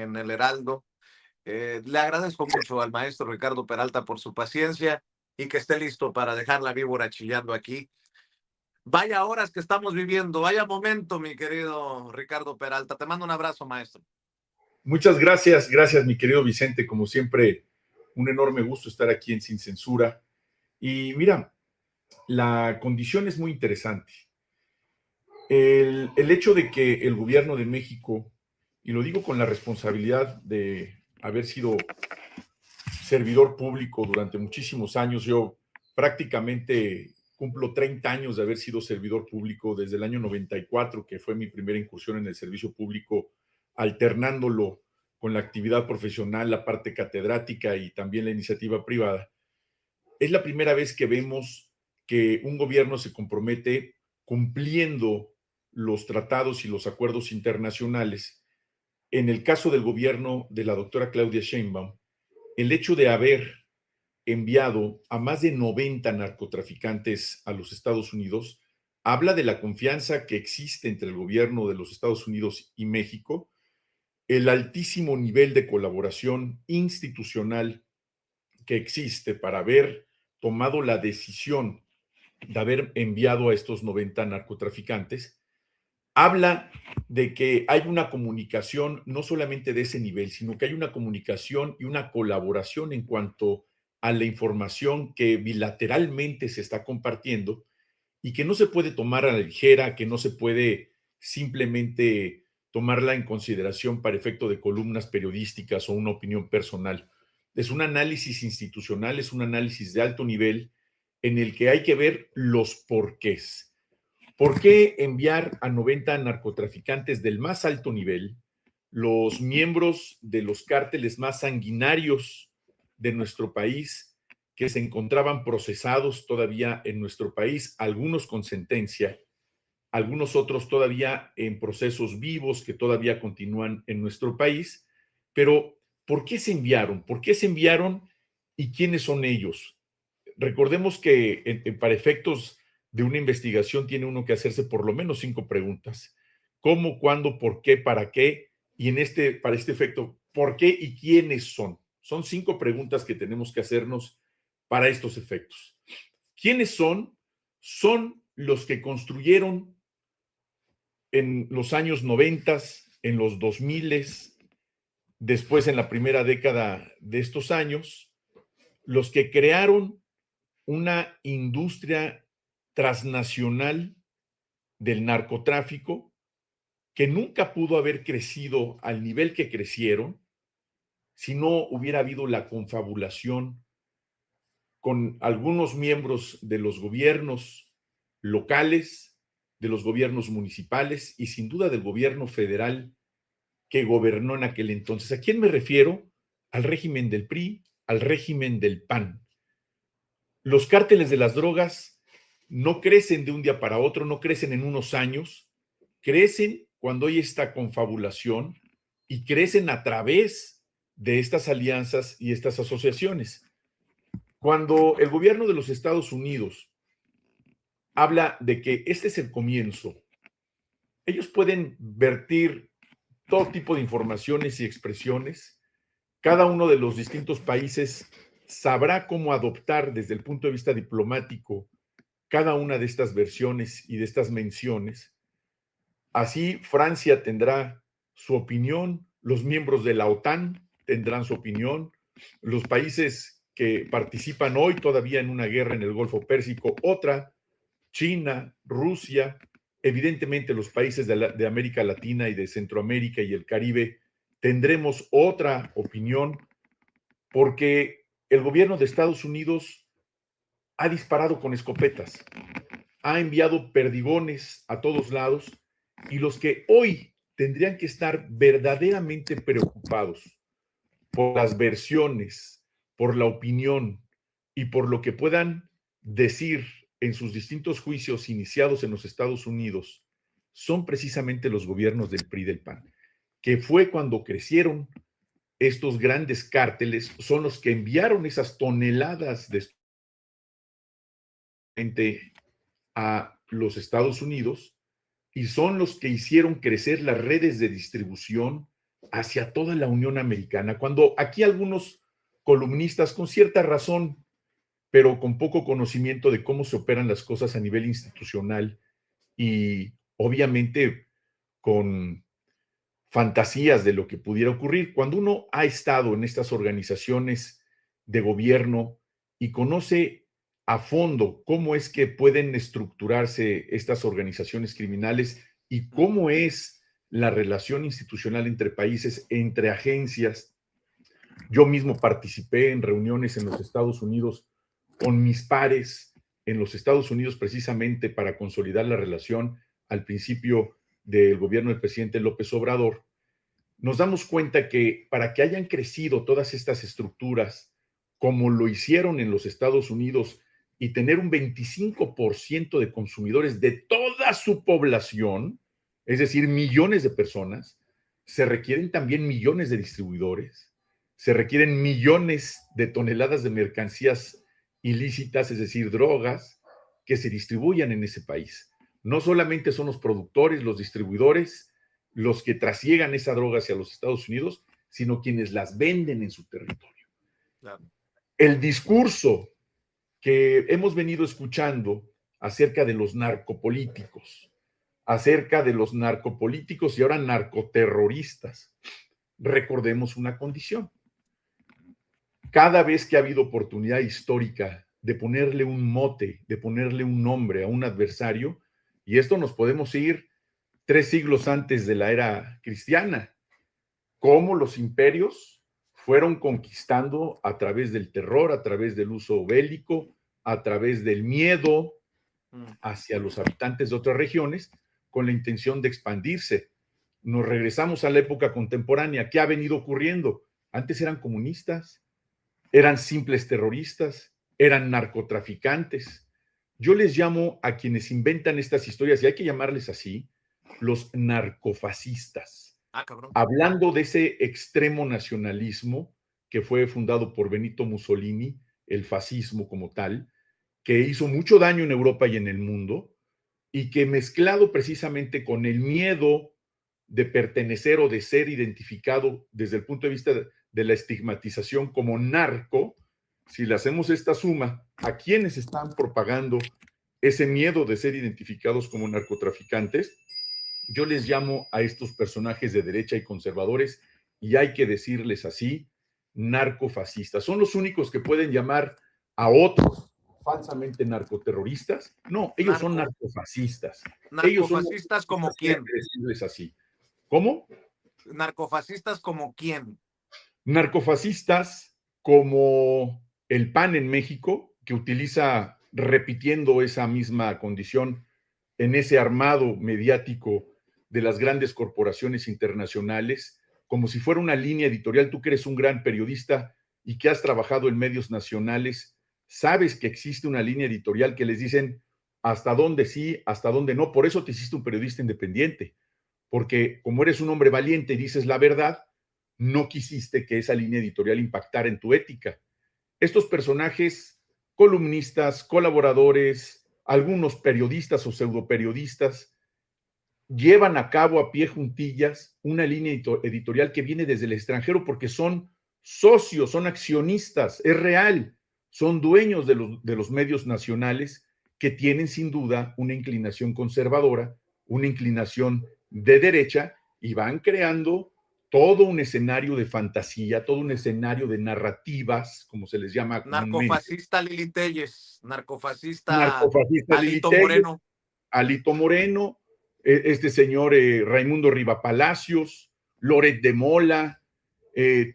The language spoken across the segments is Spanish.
en el Heraldo. Le agradezco mucho al maestro Ricardo Peralta por su paciencia y que esté listo para dejar la víbora chillando aquí. Vaya horas que estamos viviendo, vaya momento, mi querido Ricardo Peralta. Te mando un abrazo, maestro. Muchas gracias, gracias mi querido Vicente, como siempre, un enorme gusto estar aquí en Sin Censura. Y mira, la condición es muy interesante. El hecho de que el gobierno de México, y lo digo con la responsabilidad de haber sido servidor público durante muchísimos años, yo prácticamente cumplo 30 años de haber sido servidor público desde el año 94, que fue mi primera incursión en el servicio público, alternándolo con la actividad profesional, la parte catedrática y también la iniciativa privada. Es la primera vez que vemos que un gobierno se compromete cumpliendo los tratados y los acuerdos internacionales. En el caso del gobierno de la doctora Claudia Sheinbaum, el hecho de haber enviado a más de 90 narcotraficantes a los Estados Unidos habla de la confianza que existe entre el gobierno de los Estados Unidos y México, el altísimo nivel de colaboración institucional que existe para haber tomado la decisión de haber enviado a estos 90 narcotraficantes, habla de que hay una comunicación no solamente de ese nivel, sino que hay una comunicación y una colaboración en cuanto a la información que bilateralmente se está compartiendo y que no se puede tomar a la ligera, que no se puede simplemente tomarla en consideración para efecto de columnas periodísticas o una opinión personal. Es un análisis institucional, es un análisis de alto nivel en el que hay que ver los porqués. ¿Por qué enviar a 90 narcotraficantes del más alto nivel, los miembros de los cárteles más sanguinarios de nuestro país, que se encontraban procesados todavía en nuestro país, algunos con sentencia, algunos otros todavía en procesos vivos que todavía continúan en nuestro país? Pero, ¿por qué se enviaron? ¿Por qué se enviaron y quiénes son ellos? Recordemos que para efectos de una investigación tiene uno que hacerse por lo menos 5 preguntas. ¿Cómo, cuándo, por qué, para qué? Y para este efecto, ¿por qué y quiénes son? Son 5 preguntas que tenemos que hacernos para estos efectos. ¿Quiénes son? Son los que construyeron en los años 90, en los 2000, después en la primera década de estos años, los que crearon una industria transnacional del narcotráfico que nunca pudo haber crecido al nivel que crecieron si no hubiera habido la confabulación con algunos miembros de los gobiernos locales, de los gobiernos municipales y sin duda del gobierno federal que gobernó en aquel entonces. ¿A quién me refiero? Al régimen del PRI, al régimen del PAN. Los cárteles de las drogas no crecen de un día para otro, no crecen en unos años, crecen cuando hay esta confabulación y crecen a través de estas alianzas y estas asociaciones. Cuando el gobierno de los Estados Unidos habla de que este es el comienzo, ellos pueden vertir todo tipo de informaciones y expresiones. Cada uno de los distintos países sabrá cómo adoptar desde el punto de vista diplomático cada una de estas versiones y de estas menciones. Así, Francia tendrá su opinión, los miembros de la OTAN tendrán su opinión, los países que participan hoy todavía en una guerra en el Golfo Pérsico, otra, China, Rusia, evidentemente los países de América Latina y de Centroamérica y el Caribe, tendremos otra opinión porque el gobierno de Estados Unidos ha disparado con escopetas, ha enviado perdigones a todos lados y los que hoy tendrían que estar verdaderamente preocupados por las versiones, por la opinión y por lo que puedan decir en sus distintos juicios iniciados en los Estados Unidos, son precisamente los gobiernos del PRI y del PAN, que fue cuando crecieron estos grandes cárteles, son los que enviaron esas toneladas de gente a los Estados Unidos y son los que hicieron crecer las redes de distribución hacia toda la Unión Americana, cuando aquí algunos columnistas, con cierta razón, pero con poco conocimiento de cómo se operan las cosas a nivel institucional y obviamente con fantasías de lo que pudiera ocurrir. Cuando uno ha estado en estas organizaciones de gobierno y conoce a fondo cómo es que pueden estructurarse estas organizaciones criminales y cómo es la relación institucional entre países, entre agencias. Yo mismo participé en reuniones en los Estados Unidos con mis pares en los Estados Unidos precisamente para consolidar la relación al principio del gobierno del presidente López Obrador. Nos damos cuenta que para que hayan crecido todas estas estructuras como lo hicieron en los Estados Unidos y tener un 25% de consumidores de toda su población, es decir, millones de personas, se requieren también millones de distribuidores, se requieren millones de toneladas de mercancías ilícitas, es decir, drogas, que se distribuyan en ese país. No solamente son los productores, los distribuidores, los que trasiegan esa droga hacia los Estados Unidos, sino quienes las venden en su territorio. Claro. El discurso que hemos venido escuchando acerca de los narcopolíticos, y ahora narcoterroristas, recordemos una condición. Cada vez que ha habido oportunidad histórica de ponerle un mote, de ponerle un nombre a un adversario, y esto nos podemos ir 3 siglos antes de la era cristiana, cómo los imperios fueron conquistando a través del terror, a través del uso bélico, a través del miedo hacia los habitantes de otras regiones, con la intención de expandirse. Nos regresamos a la época contemporánea. ¿Qué ha venido ocurriendo? Antes eran comunistas, eran simples terroristas, eran narcotraficantes. Yo les llamo a quienes inventan estas historias, y hay que llamarles así, los narcofascistas. Hablando de ese extremo nacionalismo que fue fundado por Benito Mussolini, el fascismo como tal, que hizo mucho daño en Europa y en el mundo, y que mezclado precisamente con el miedo de pertenecer o de ser identificado desde el punto de vista de la estigmatización como narco, si le hacemos esta suma a quienes están propagando ese miedo de ser identificados como narcotraficantes, yo les llamo a estos personajes de derecha y conservadores, y hay que decirles así, narcofascistas. ¿Son los únicos que pueden llamar a otros falsamente narcoterroristas? No, ellos son narcofascistas. ¿Narcofascistas como quién? Decirles así. ¿Cómo? ¿Narcofascistas como quién? Narcofascistas como el PAN en México, que utiliza, repitiendo esa misma condición, en ese armado mediático de las grandes corporaciones internacionales, como si fuera una línea editorial. Tú que eres un gran periodista y que has trabajado en medios nacionales, sabes que existe una línea editorial que les dicen hasta dónde sí, hasta dónde no. Por eso te hiciste un periodista independiente, porque como eres un hombre valiente y dices la verdad, no quisiste que esa línea editorial impactara en tu ética. Estos personajes, columnistas, colaboradores, algunos periodistas o pseudoperiodistas, llevan a cabo a pie juntillas una línea editorial que viene desde el extranjero porque son socios, son accionistas, es real, son dueños de los medios nacionales que tienen sin duda una inclinación conservadora, una inclinación de derecha, y van creando todo un escenario de fantasía, todo un escenario de narrativas, como se les llama. Narcofascista Lili Telles, narcofascista Alito Telles, Moreno. Alito Moreno, este señor Raimundo Rivapalacios, Loret de Mola,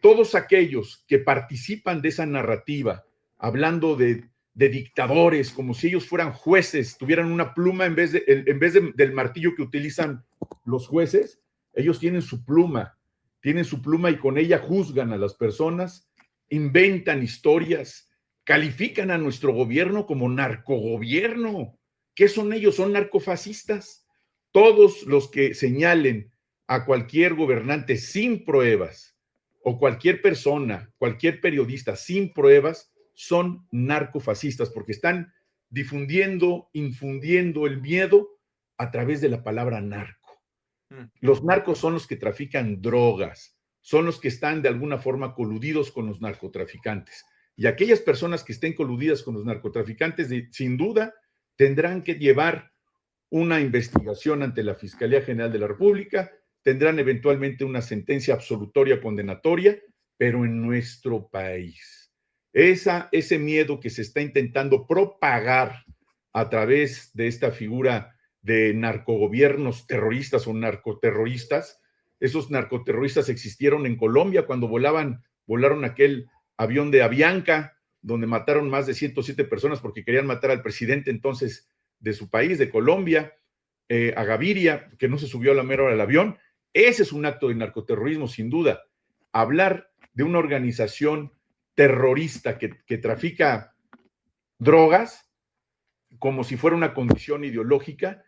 todos aquellos que participan de esa narrativa, hablando de dictadores, como si ellos fueran jueces, tuvieran una pluma en vez del martillo que utilizan los jueces. Ellos tienen su pluma y con ella juzgan a las personas, inventan historias, califican a nuestro gobierno como narcogobierno. ¿Qué son ellos? Son narcofascistas. Todos los que señalen a cualquier gobernante sin pruebas, o cualquier persona, cualquier periodista sin pruebas, son narcofascistas, porque están difundiendo, infundiendo el miedo a través de la palabra narco. Los narcos son los que trafican drogas, son los que están de alguna forma coludidos con los narcotraficantes. Y aquellas personas que estén coludidas con los narcotraficantes, sin duda, tendrán que llevar una investigación ante la Fiscalía General de la República, tendrán eventualmente una sentencia absolutoria condenatoria, pero en nuestro país. Ese miedo que se está intentando propagar a través de esta figura de narcogobiernos terroristas o narcoterroristas, esos narcoterroristas existieron en Colombia cuando volaron aquel avión de Avianca, donde mataron más de 107 personas porque querían matar al presidente entonces de su país, de Colombia, a Gaviria, que no se subió a la mera hora del avión. Ese es un acto de narcoterrorismo, sin duda. Hablar de una organización terrorista que trafica drogas como si fuera una condición ideológica,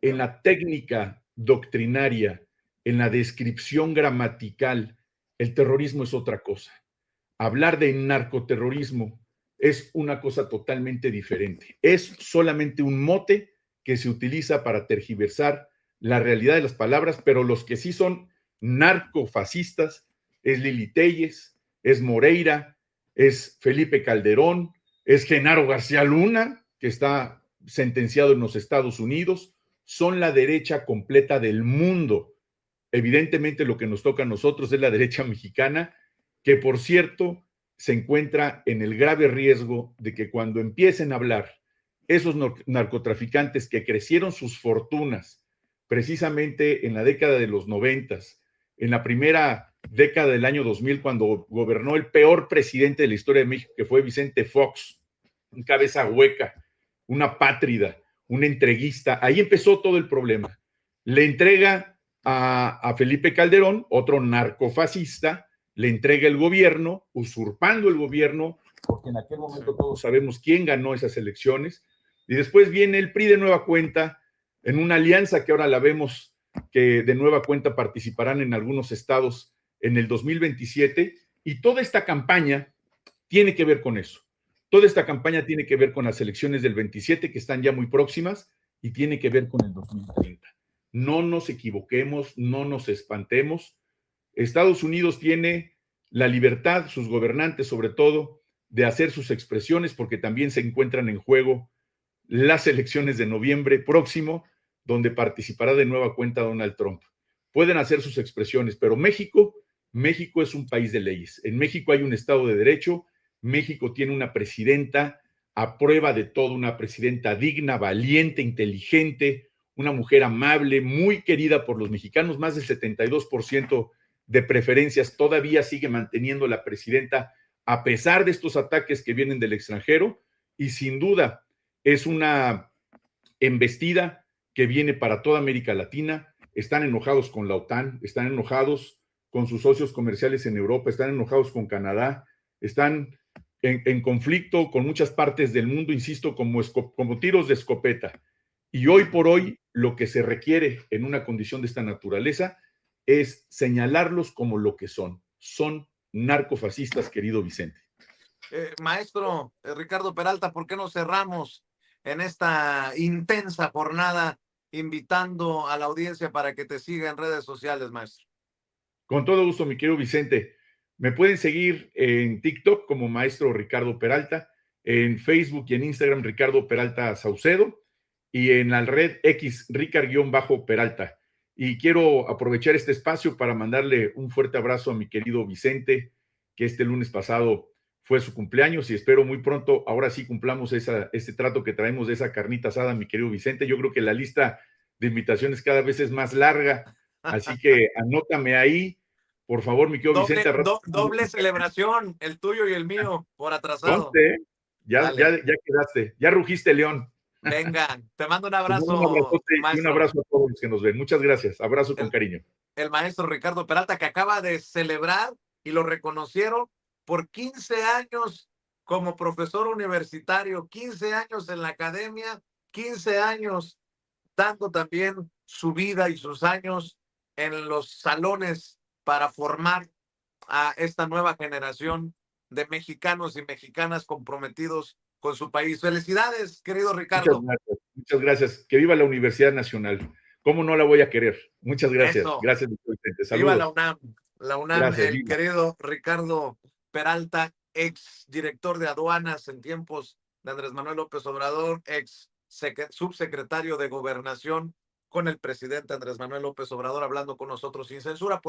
en la técnica doctrinaria, en la descripción gramatical, el terrorismo es otra cosa. Hablar de narcoterrorismo es una cosa totalmente diferente. Es solamente un mote que se utiliza para tergiversar la realidad de las palabras, pero los que sí son narcofascistas es Lili Téllez, es Moreira, es Felipe Calderón, es Genaro García Luna, que está sentenciado en los Estados Unidos, son la derecha completa del mundo. Evidentemente lo que nos toca a nosotros es la derecha mexicana, que por cierto se encuentra en el grave riesgo de que cuando empiecen a hablar esos narcotraficantes que crecieron sus fortunas precisamente en la década de los 90, en la primera década del año 2000, cuando gobernó el peor presidente de la historia de México, que fue Vicente Fox, un cabeza hueca, una apátrida, un entreguista. Ahí empezó todo el problema. Le entrega a Felipe Calderón, otro narcofascista, le entrega el gobierno, usurpando el gobierno, porque en aquel momento todos sabemos quién ganó esas elecciones, y después viene el PRI de nueva cuenta, en una alianza que ahora la vemos que de nueva cuenta participarán en algunos estados en el 2027, y toda esta campaña tiene que ver con eso. Toda esta campaña tiene que ver con las elecciones del 27, que están ya muy próximas, y tiene que ver con el 2030. No nos equivoquemos, no nos espantemos. Estados Unidos tiene la libertad, sus gobernantes sobre todo, de hacer sus expresiones, porque también se encuentran en juego las elecciones de noviembre próximo, donde participará de nueva cuenta Donald Trump. Pueden hacer sus expresiones, pero México es un país de leyes. En México hay un Estado de Derecho. México tiene una presidenta a prueba de todo, una presidenta digna, valiente, inteligente, una mujer amable, muy querida por los mexicanos, más del 72% de preferencias todavía sigue manteniendo la presidenta a pesar de estos ataques que vienen del extranjero, y sin duda es una embestida que viene para toda América Latina. Están enojados con la OTAN, están enojados con sus socios comerciales en Europa, están enojados con Canadá, están en conflicto con muchas partes del mundo, insisto, como tiros de escopeta. Y hoy por hoy lo que se requiere en una condición de esta naturaleza es señalarlos como lo que son. Son narcofascistas, querido Vicente. Maestro Ricardo Peralta, ¿por qué no cerramos en esta intensa jornada invitando a la audiencia para que te siga en redes sociales, maestro? Con todo gusto, mi querido Vicente. Me pueden seguir en TikTok como Maestro Ricardo Peralta, en Facebook y en Instagram Ricardo Peralta Saucedo, y en la red X Ricard-Peralta. Y quiero aprovechar este espacio para mandarle un fuerte abrazo a mi querido Vicente, que este lunes pasado fue su cumpleaños, y espero muy pronto, ahora sí cumplamos este trato que traemos de esa carnita asada, mi querido Vicente. Yo creo que la lista de invitaciones cada vez es más larga, así que anótame ahí, por favor, mi querido Vicente. Doble celebración, el tuyo y el mío, por atrasado. Ponte, ya quedaste, ya rugiste, León. Venga, te mando un abrazo. Un abrazote y un abrazo a todos los que nos ven. Muchas gracias. Abrazo con cariño. El maestro Ricardo Peralta, que acaba de celebrar y lo reconocieron por 15 años como profesor universitario, 15 años en la academia, 15 años dando también su vida y sus años en los salones para formar a esta nueva generación de mexicanos y mexicanas comprometidos con su país. Felicidades, querido Ricardo. Muchas gracias. Que viva la Universidad Nacional. ¿Cómo no la voy a querer? Muchas gracias. Eso. Gracias, Vicente. Saludos. Viva la UNAM. la UNAM, Gracias, el Lina. querido Ricardo Peralta, ex director de aduanas en tiempos de Andrés Manuel López Obrador, ex subsecretario de Gobernación con el presidente Andrés Manuel López Obrador, hablando con nosotros sin censura.